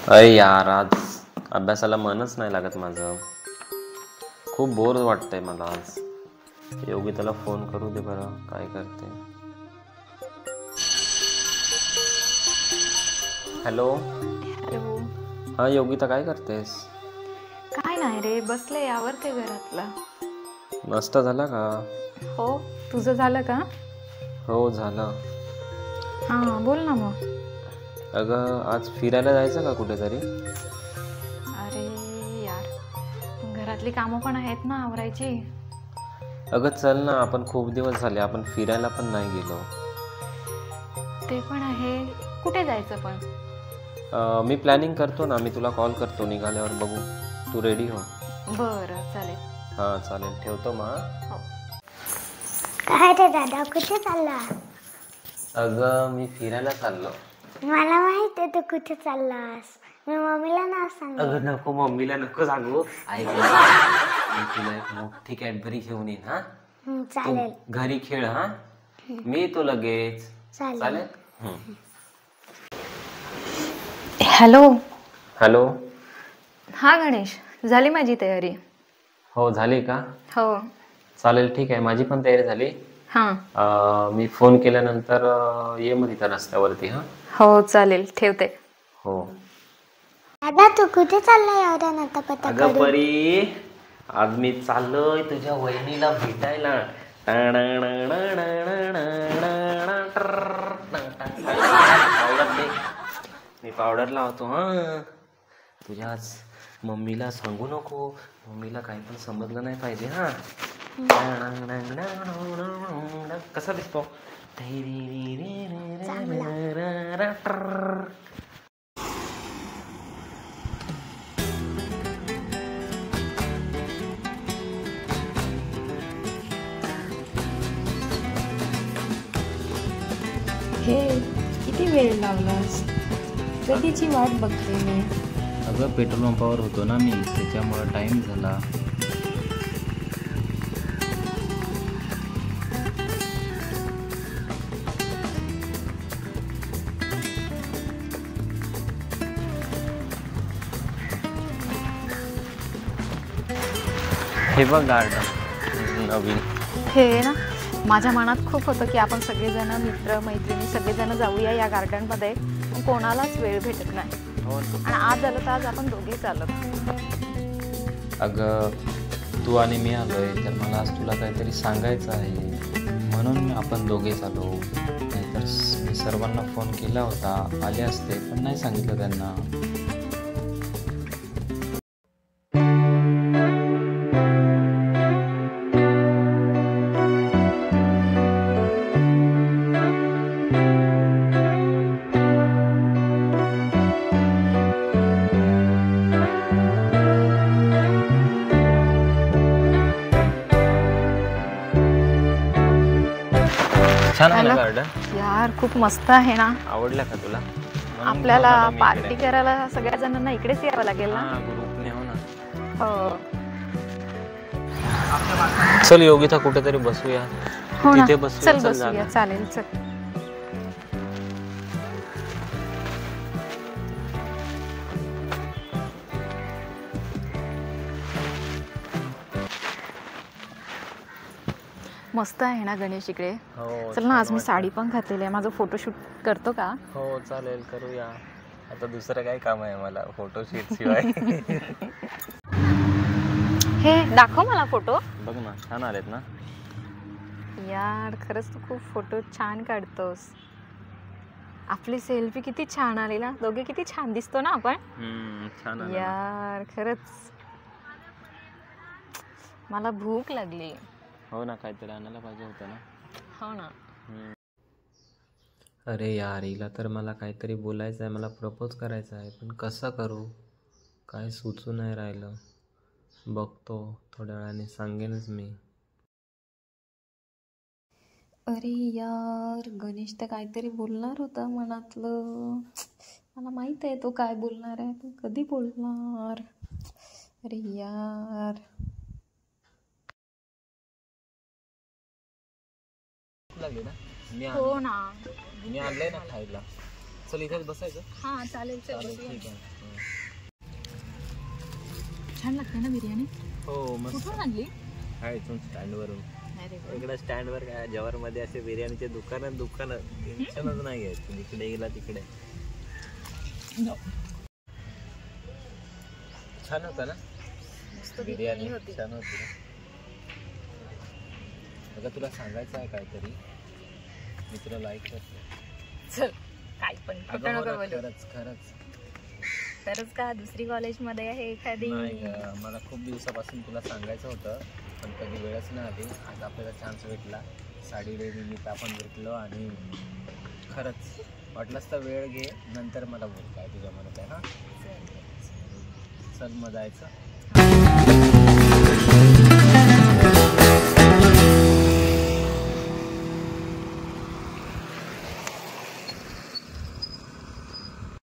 अरे यार, आज अभ्यासाला मनच नाही लागत माझं. खूप बोर वाटतंय मला आज. योगिताला फोन करू दे बरं, काय करते. हॅलो. हॅलो. हा योगिता, काय करतेस? काय नाही रे, बसले आवरते घरातला. नाश्ता झाला का? हो, तुझं झालं का? हो झालं. हां बोल ना मग. अगं आज फिरायला जायचं का कुठेतरी? अरे यार, घरातली कामं पण आहेत ना आवरायची. अगं चल ना, आपण खूप दिवस झाले आपण फिरायला पण नाही गेलो. ते पण आहे. कुठे जायचं पण? मी प्लॅनिंग करतो ना, मी तुला कॉल करतो निघाल्यावर, बघू. तू रेडी हो. बरं चालेल. हां चालेल, ठेवतो मग. हो. काय रे दादा, कुठे चालला? अगं मी फिरायला चाललो. मला माहित आहे तू कुठे चाललास. मी मम्मीला नाव सांग. अगं नको, मम्मीला नको सांगू. ऐक मी तुला एक मोठी कॅडबरी घेऊन येईन. हा तू चालेल. घरी खेळ. हा मी येतो लगेच. चालेल. हॅलो. हॅलो. हा गणेश, झाली माझी तयारी. हो झाली का? हो. चालेल ठीक आहे, माझी पण तयारी झाली. हां. मी फोन केल्यानंतर ये मग तिथं रस्त्यावरती. हा हो चालेल, ठेवते. हो. दादा तू कुठे चालला एवढ्या नटापटा अगं करून? परी, आज मी चाललोय तुझ्या वहिनीला भेटायला. मी पावडर लावतो. हा तुझ्याच मम्मीला सांगू नको, मम्मीला काही पण समजलं नाही पाहिजे. हा कसा दिसतो? हे किती वेळ लावलास? कधीची वाट बघते मी. अगं पेट्रोल पंपावर होतो ना मी, त्याच्यामुळं टाईम झाला. हे बघ गार्डन नवीन. हे ना, माझ्या मनात खूप होतं की आपण सगळेजण मित्र मैत्रिणी सगळेजण जाऊया या गार्डनमध्ये. कोणालाच वेळ भेटत नाही. आणि आज झालं तर आज आपण दोघे चालत. अगं तू आणि मी आलोय तर मला आज तुला काहीतरी सांगायचं आहे, म्हणून आपण दोघेच आलो. नाहीतर मी सर्वांना फोन केला होता, आले असते, पण नाही सांगितलं त्यांना. छान आहे ना गार्डन? यार खूप मस्त आहे ना. आवडलं का तुला? आपल्याला पार्टी करायला सगळ्या जणांना इकडेच यावं लागेल ना. ग्रुपने. हो ना. हो. चल योगिता, कुठेतरी बसूया. हो ना, तिथे बसूया. चल बसूया. चालेल चल. मस्त आहे ना गणेश इकडे. हो, चल ना, आज मी साडी पण घातलेली आहे. माझं फोटोशूट करतो का? हो चालेल, करूया. आता दुसरं काय काम आहे मला फोटोशूट शिवाय. हे दाखव मला फोटो. बघ ना, छान आलेत ना. यार खरंच तू खूप फोटो छान काढतोस. आपली सेल्फी किती छान आली ना. दोघे किती छान दिसतो ना आपण. छान आलं. यार खरंच मला भूक लागली. हो ना, काहीतरी आणायला पाहिजे होतं ना. हो ना. अरे यार, हिला तर मला काहीतरी बोलायचं आहे, मला प्रपोज करायचं आहे, पण कसं करू काय सुचू नाही राहिलं. बघतो, थोड्या वेळाने सांगेनच मी. अरे यार, गणेश तर काहीतरी बोलणार होता मनातलं. मला माहित आहे तो काय बोलणार आहे, पण कधी बोलणार. अरे यार. लागले ना. हो ना. मी आणलंय ना खायला. चल इथेच बसायचं. हां चालेल. चल ठीक बसूया. आहे. छान लागते ना बिर्याणी. हो मस्त कुठून आणली? आहे इथून स्टँडवरून. अरे वा. इकडे स्टँडवर काय जवारमध्ये असे बिर्याणीचे दुकानं टेन्शनच नाही आहे. तिकडे गेला तिकडे. छान होता ना बिर्याणी होती. छान होती ना. बघा तुला सांगायचं आहे काहीतरी मी तुला लाईक करतो. चल काय पण खोटं नको बोलू. खरंच तरच का दुसरी कॉलेजमध्ये आहे एखादी. नाही ग, मला खूप दिवसापासून तुला सांगायचं होतं पण कधी वेळच नाही आली. आज आपल्याला चान्स भेटला. साडी डे निमित्त आपण भेटलो आणि खरंच वाटलंच तर वेळ घे नंतर मला बोल काय तुझ्या मनात आहे. हां चल मग जायचं.